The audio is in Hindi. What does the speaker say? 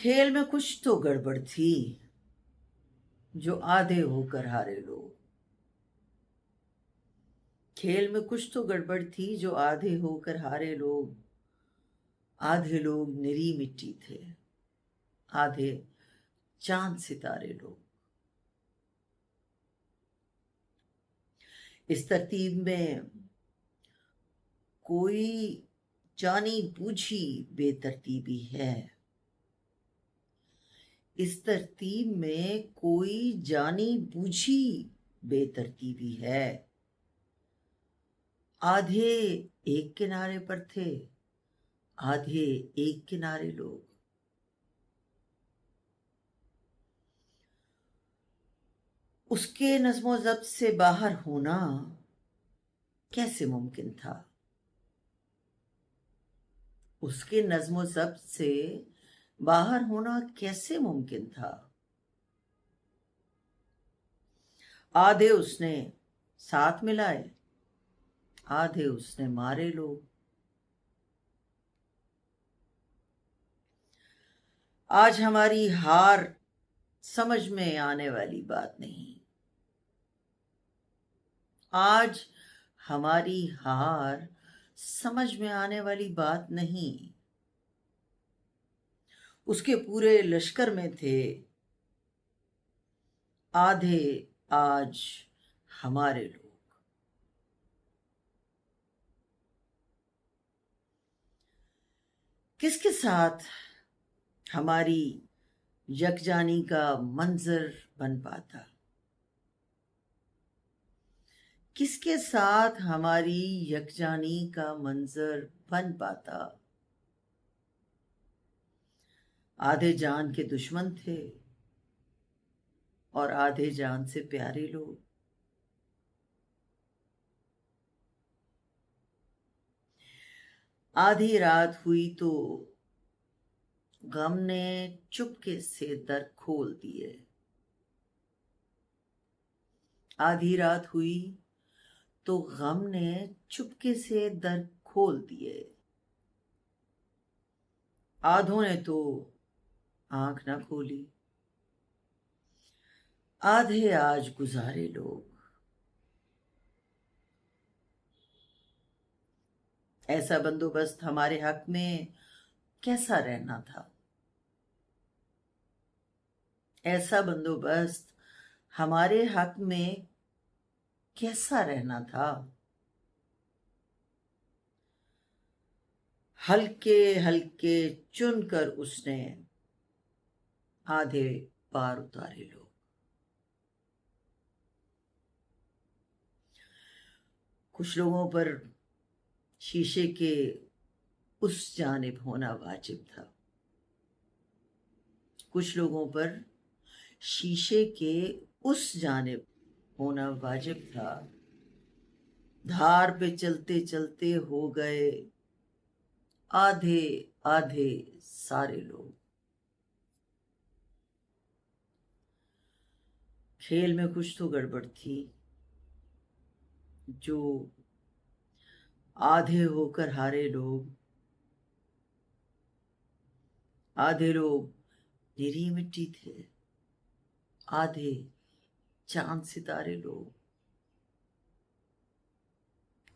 खेल में कुछ तो गड़बड़ थी जो आधे होकर हारे लोग। खेल में कुछ तो गड़बड़ थी जो आधे होकर हारे लोग। आधे लोग निरी मिट्टी थे, आधे चांद सितारे लोग। इस तरतीब में कोई जानी बूझी बेतरतीबी है। इस तरतीब में कोई जानी बूझी बेतरतीबी है। आधे एक किनारे पर थे, आधे एक किनारे लोग। उसके नज़्मो ज़ब्त से बाहर होना कैसे मुमकिन था? उसके नज़्मो ज़ब्त से बाहर होना कैसे मुमकिन था? आधे उसने साथ मिलाए, आधे उसने मारे लोग। आज हमारी हार समझ में आने वाली बात नहीं। आज हमारी हार समझ में आने वाली बात नहीं। उसके पूरे लश्कर में थे आधे आज हमारे लोग। किसके साथ हमारी यकजानी का मंजर बन पाता? किसके साथ हमारी यकजानी का मंजर बन पाता? आधे जान के दुश्मन थे और आधे जान से प्यारे लोग। आधी रात हुई तो गम ने चुपके से दर खोल दिए। आधी रात हुई तो गम ने चुपके से दर खोल दिए। आधों ने तो आंख न खोली। आधे आज गुजारे लोग। ऐसा बंदोबस्त हमारे हक में कैसा रहना था? ऐसा बंदोबस्त हमारे हक में कैसा रहना था? हल्के हल्के चुनकर उसने आधे पार उतारे लोग। कुछ लोगों पर शीशे के उस जानिब होना वाजिब था। कुछ लोगों पर शीशे के उस जानिब होना वाजिब था। धार पे चलते चलते हो गए आधे आधे सारे लोग। खेल में कुछ तो गड़बड़ थी जो आधे होकर हारे लोग। आधे लोग निरी मिट्टी थे, आधे चांद सितारे लोग।